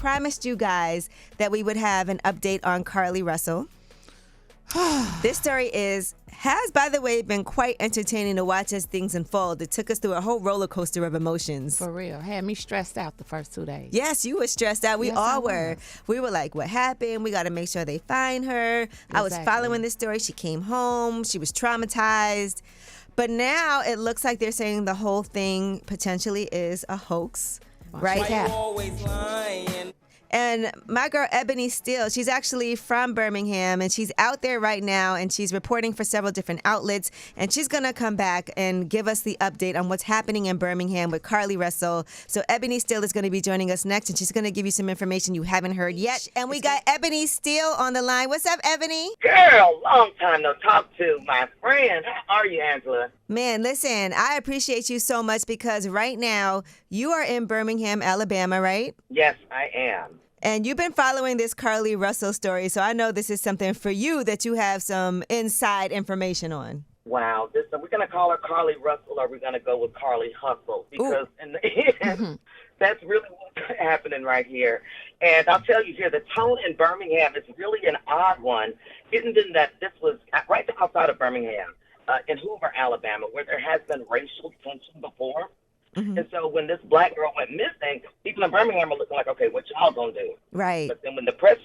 promised you guys that we would have an update on Carlee Russell. This story has, by the way, been quite entertaining to watch as things unfold. It took us through a whole roller coaster of emotions. For real. Had me stressed out the first 2 days. Yes, you were stressed out. We all were. We were like, what happened? We got to make sure they find her. Exactly. I was following this story. She came home. She was traumatized. But now it looks like they're saying the whole thing potentially is a hoax, right? Why you always lying? And my girl, Ebony Seale, she's actually from Birmingham, and she's out there right now, and she's reporting for several different outlets, and she's going to come back and give us the update on what's happening in Birmingham with Carlee Russell. So Ebony Seale is going to be joining us next, and she's going to give you some information you haven't heard yet. And we got Ebony Seale on the line. What's up, Ebony? Girl, long time no talk to, my friend. How are you, Angela? Man, listen, I appreciate you so much because right now you are in Birmingham, Alabama, right? Yes, I am. And you've been following this Carlee Russell story, so I know this is something for you that you have some inside information on. Wow. Are we going to call her Carlee Russell or are we going to go with Carlee Hustle? Because in the end, that's really what's happening right here. And I'll tell you here, the tone in Birmingham is really an odd one, given that this was right outside of Birmingham, in Hoover, Alabama, where there has been racial tension before. And so when this black girl went missing, people in Birmingham are looking like, okay, what y'all gonna do? Right. But then when the press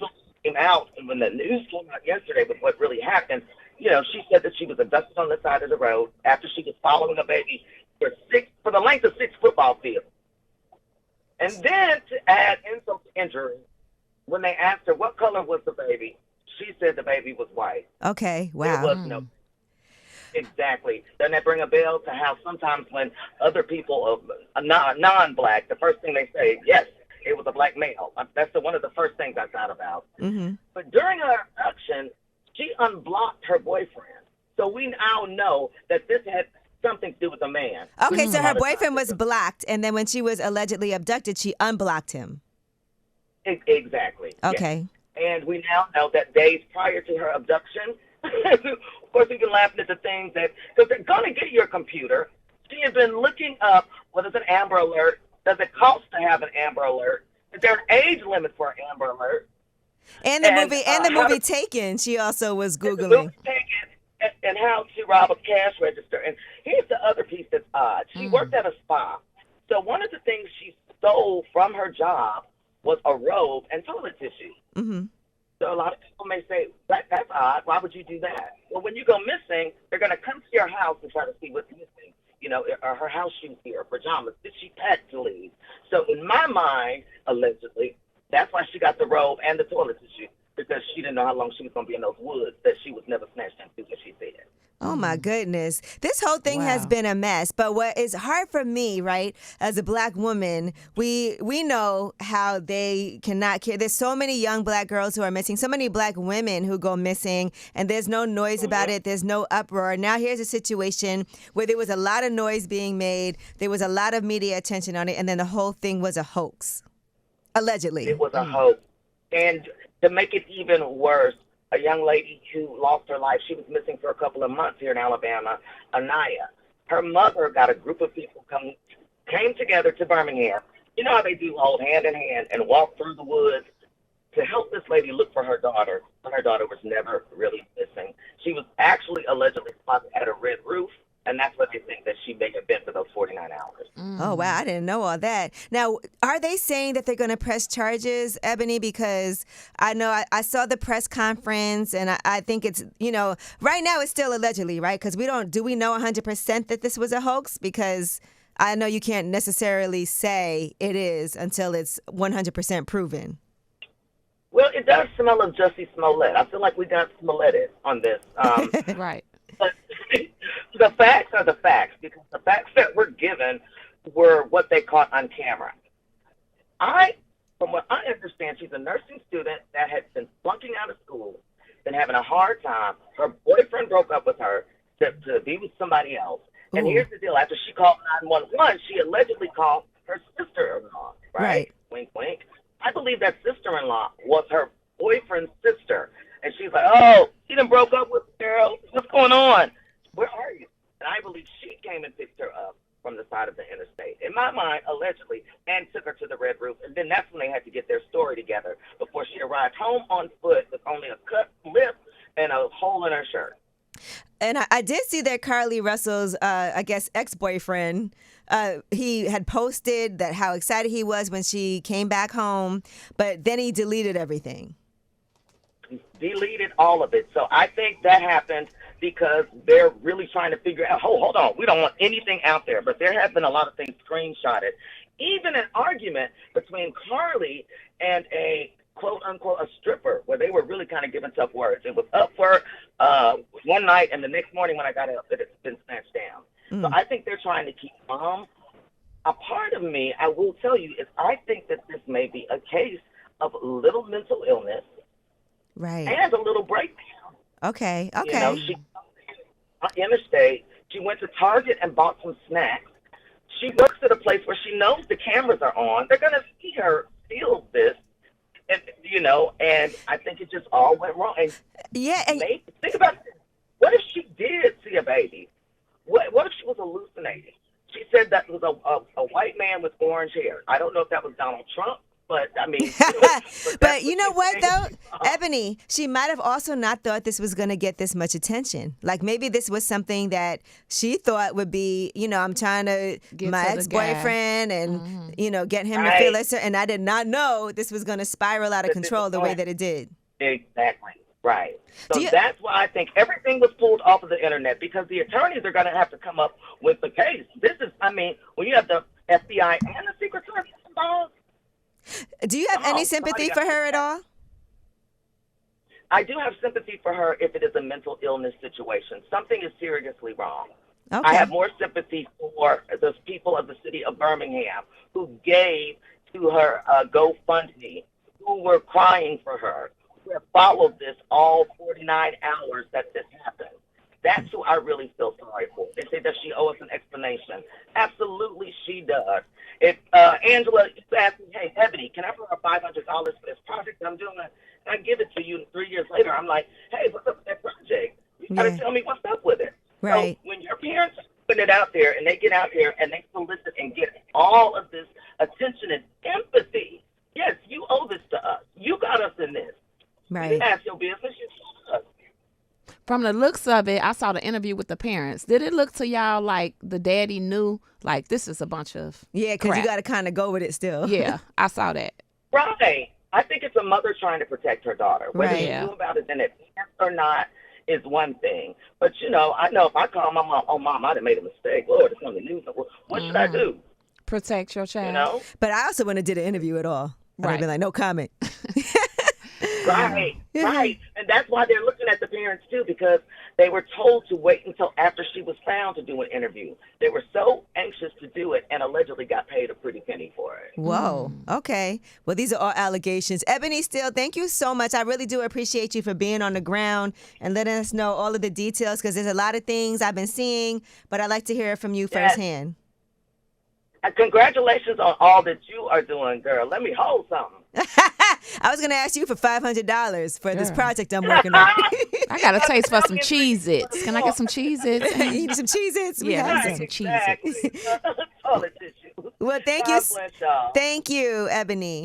came out and when the news came out yesterday with what really happened, you know, she said that she was abducted on the side of the road after she was following a baby for the length of 6 football fields. And then to add insult to injury, when they asked her what color was the baby, she said the baby was white. Okay, wow. There was no. Exactly. Doesn't that bring a bell to how sometimes when other people are non-black, the first thing they say, yes, it was a black male. That's one of the first things I thought about. But during her abduction, she unblocked her boyfriend. So we now know that this had something to do with a man. Okay, so her boyfriend was blocked, and then when she was allegedly abducted, she unblocked him. Exactly. Okay. Yes. And we now know that days prior to her abduction, of course, we've been laughing at the things because they're going to get your computer. She has been looking up what is an Amber Alert. Does it cost to have an Amber Alert? Is there an age limit for an Amber Alert? And the movie Taken, she also was Googling. The movie Taken and how to rob a cash register. And here's the other piece that's odd. She worked at a spa. So one of the things she stole from her job was a robe and toilet tissue. So a lot of people may say, that's odd. Why would you do that? Well, when you go missing, they're going to come to your house and try to see what's missing. You know, are her house shoes here, her pajamas? Did she pack to leave? So in my mind, allegedly, that's why she got the robe and the toilet tissue, because she didn't know how long she was going to be in those woods that she was never snatched into, as she said. Oh, my goodness. This whole thing has been a mess. But what is hard for me, right, as a black woman, we know how they cannot care. There's so many young black girls who are missing, so many black women who go missing, and there's no noise about it. There's no uproar. Now here's a situation where there was a lot of noise being made. There was a lot of media attention on it, and then the whole thing was a hoax, allegedly. It was a hoax. And to make it even worse, a young lady who lost her life, she was missing for a couple of months here in Alabama, Anaya. Her mother got a group of people came together to Birmingham. You know how they do, hold hand in hand and walk through the woods to help this lady look for her daughter. But her daughter was never really missing. She was actually allegedly spotted at a red roof, and that's what they think that she may have been for those 49 hours. Oh, wow. I didn't know all that. Now, are they saying that they're going to press charges, Ebony? Because I know I saw the press conference, and I think it's, you know, right now it's still allegedly, right? Because do we know 100% that this was a hoax? Because I know you can't necessarily say it is until it's 100% proven. Well, it does smell of Jussie Smollett. I feel like we got Smolletted on this. Right. But the facts are the facts, because the facts that were given were what they caught on camera. From what I understand, she's a nursing student that had been flunking out of school, been having a hard time. Her boyfriend broke up with her to be with somebody else. And here's the deal. After she called 911, she allegedly called her sister-in-law, right? Wink, wink. I believe that sister-in-law was her boyfriend's sister. And she's like, oh, she done broke up with the girl. What's going on? Where are you? And I believe she came and picked her up from the side of the interstate. In my mind, allegedly, and took her to the Red Roof. And then that's when they had to get their story together before she arrived home on foot with only a cut lip and a hole in her shirt. And I did see that Carlee Russell's, I guess, ex-boyfriend, he had posted that how excited he was when she came back home, but then he deleted everything. He deleted all of it. So I think that happened because they're really trying to figure out, hold on, we don't want anything out there. But there have been a lot of things screenshotted. Even an argument between Carlee and a quote-unquote a stripper where they were really kind of giving tough words. It was up for one night, and the next morning when I got up, it's been snatched down. So I think they're trying to keep calm. A part of me, I will tell you, is I think that this may be a case of little mental illness Right. and a little breakdown. Okay. You know, she on interstate, she went to Target and bought some snacks. She works at a place where she knows the cameras are on. They're going to see her steal this. And, you know, and I think it just all went wrong. And maybe, think about this. What if she did see a baby? What if she was hallucinating? She said that was a white man with orange hair. I don't know if that was Donald Trump, but I mean. But you know what, though? Ebony, she might have also not thought this was going to get this much attention. Like maybe this was something that she thought would be, you know, I'm trying to get my ex-boyfriend and, you know, get him to feel this. And I did not know this was going to spiral out of control the way that it did. Exactly. Right. So that's why I think everything was pulled off of the internet, because the attorneys are going to have to come up with the case. This is, I mean, when you have the FBI and the Secret Service involved. Do you have any sympathy for her at all? I do have sympathy for her if it is a mental illness situation. Something is seriously wrong. Okay. I have more sympathy for those people of the city of Birmingham who gave to her GoFundMe, who were crying for her, who have followed this all 49 hours that this happened. That's who I really feel sorry for. They say, does she owe us an explanation? Absolutely, she does. If Angela asked me, hey, Ebony, can I borrow $500 for this project that I'm doing? And I give it to you, and 3 years later, I'm like, hey, what's up with that project? You got to tell me what's up with it. Right. So when your parents put it out there, and they get out here, and they solicit and get all of this attention and empathy, yes, you owe this to us. You got us in this. Right. You ask your business, you told us. From the looks of it, I saw the interview with the parents. Did it look to y'all like the daddy knew, like, this is a bunch of because you got to kind of go with it still. Yeah, I saw that. Right. I think it's a mother trying to protect her daughter. Whether she knew about it in advance or not is one thing. But, you know, I know if I call my mom, oh, Mom, I done made a mistake. Lord, it's on the news. What should I do? Protect your child. You know? But I also wouldn't have did an interview at all. I'd have been like, no comment. Right, right. And that's why they're looking at the parents, too, because they were told to wait until after she was found to do an interview. They were so anxious to do it and allegedly got paid a pretty penny for it. Whoa. Okay. Well, these are all allegations. Ebony Seale, thank you so much. I really do appreciate you for being on the ground and letting us know all of the details, because there's a lot of things I've been seeing, but I'd like to hear it from you firsthand. Congratulations on all that you are doing, girl. Let me hold something. I was going to ask you for $500 for this project I'm working on. I got a taste for some Cheez-Its. Can I get some Cheez-Its? You need some Cheez-Its? Yeah, get some Cheez-Its. Toilet tissue. Well, thank God you. bless y'all. Thank you, Ebony.